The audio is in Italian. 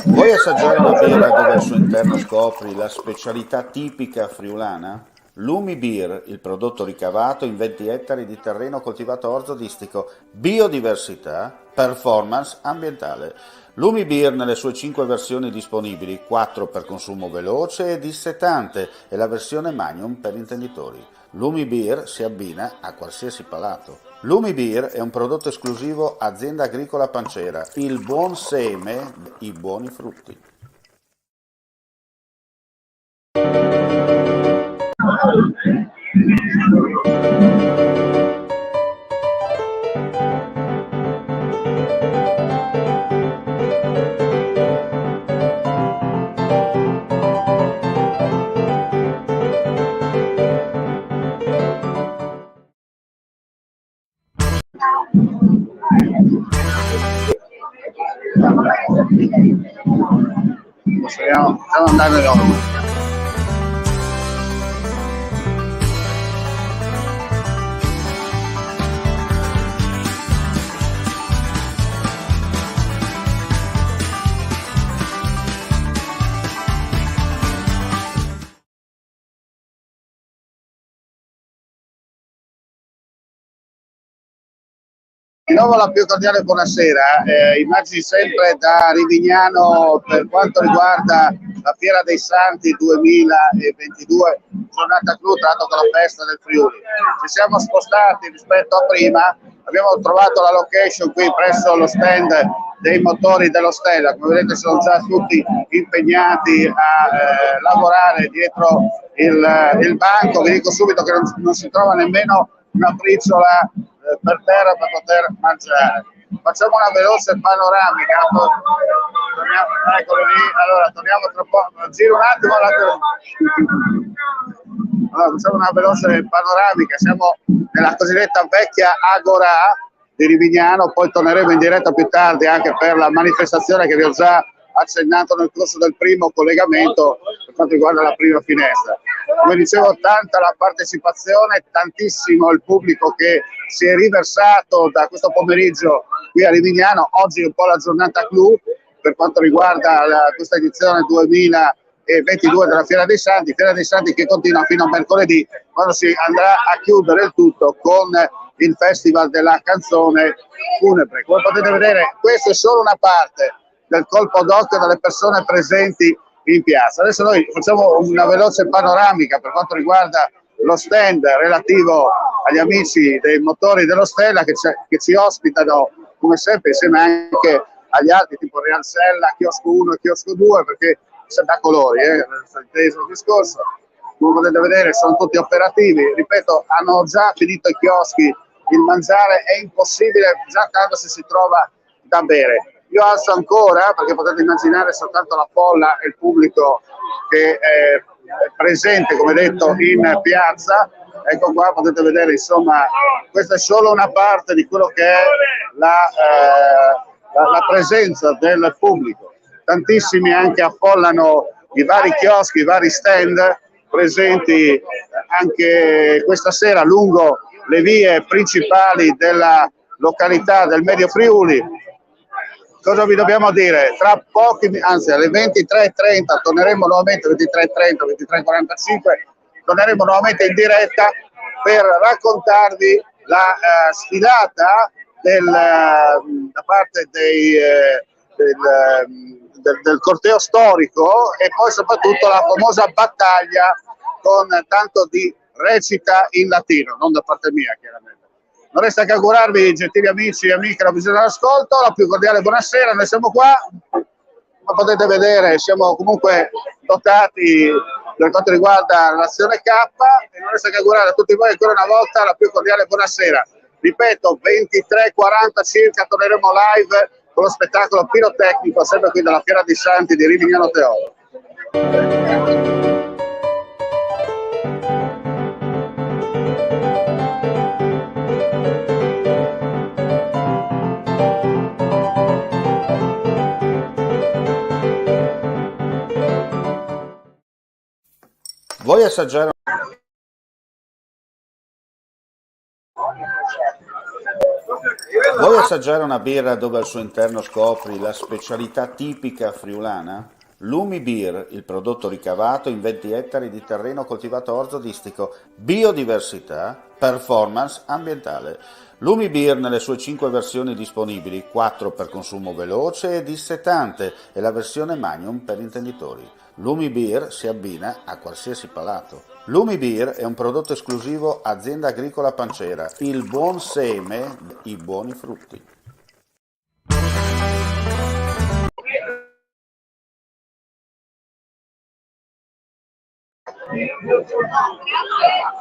Vuoi assaggiare una birra dove al suo interno scopri la specialità tipica friulana? Lumi Beer, il prodotto ricavato in 20 ettari di terreno coltivato orzodistico, biodiversità, performance ambientale. Lumi Beer nelle sue 5 versioni disponibili, 4 per consumo veloce e dissetante e la versione Magnum per intenditori. Lumi Beer si abbina a qualsiasi palato. Lumi Beer è un prodotto esclusivo Azienda Agricola Pancera, il buon seme, i buoni frutti. Stiamo andando in onda. Di nuovo la più cordiale buonasera, immagini sempre da Rivignano per quanto riguarda la Fiera dei Santi 2022, giornata clou tanto con la festa del Friuli. Ci siamo spostati rispetto a prima, abbiamo trovato la location qui presso lo stand dei motori dello Stella, come vedete sono già tutti impegnati a lavorare dietro il banco. Vi dico subito che non si trova nemmeno una briciola per terra per poter mangiare. Facciamo una veloce panoramica. Eccolo lì. Allora torniamo tra poco. Giro un attimo. Allora, facciamo una veloce panoramica. Siamo nella cosiddetta vecchia Agora di Rivignano, poi torneremo in diretta più tardi anche per la manifestazione che vi ho già accennato nel corso del primo collegamento per quanto riguarda la prima finestra. Come dicevo, tanta la partecipazione, tantissimo il pubblico che si è riversato da questo pomeriggio qui a Rivignano. Oggi è un po' la giornata clou per quanto riguarda questa edizione 2022 della Fiera dei Santi che continua fino a mercoledì, quando si andrà a chiudere il tutto con il Festival della Canzone Funebre. Come potete vedere, questa è solo una parte del colpo d'occhio delle persone presenti in piazza. Adesso noi facciamo una veloce panoramica per quanto riguarda lo stand relativo agli amici dei motori dello Stella che ci ospitano come sempre insieme anche agli altri tipo Realsella, Chiosco 1 e Chiosco 2, perché c'è da colori, inteso il discorso. Come potete vedere sono tutti operativi, ripeto, hanno già finito i chioschi, il mangiare è impossibile, già tanto se si trova da bere. Io alzo ancora, perché potete immaginare soltanto la folla e il pubblico che è presente, come detto, in piazza. Ecco qua, potete vedere, insomma, questa è solo una parte di quello che è la presenza del pubblico. Tantissimi anche affollano i vari chioschi, i vari stand presenti anche questa sera lungo le vie principali della località del Medio Friuli. Cosa vi dobbiamo dire? Tra pochi, anzi alle 23:30 torneremo nuovamente, 23:30, 23:45, torneremo nuovamente in diretta per raccontarvi la sfilata da parte del corteo storico e poi soprattutto la famosa battaglia con tanto di recita in latino, non da parte mia chiaramente. Non resta che augurarvi, gentili amici e amiche, la visione dell'ascolto, la più cordiale buonasera. Noi siamo qua, come potete vedere siamo comunque dotati per quanto riguarda l'azione K e non resta che augurare a tutti voi ancora una volta la più cordiale buonasera. Ripeto, 23:40 circa torneremo live con lo spettacolo pirotecnico sempre qui dalla Fiera dei Santi di Rivignano Teolo. Vuoi assaggiare Vuoi assaggiare una birra dove al suo interno scopri la specialità tipica friulana? Lumi Beer, il prodotto ricavato in 20 ettari di terreno coltivato orzodistico, biodiversità, performance ambientale. Lumi Beer nelle sue 5 versioni disponibili, 4 per consumo veloce e dissetante e la versione Magnum per intenditori. Lumi Beer si abbina a qualsiasi palato. Lumi Beer è un prodotto esclusivo Azienda Agricola Pancera, il buon seme, i buoni frutti.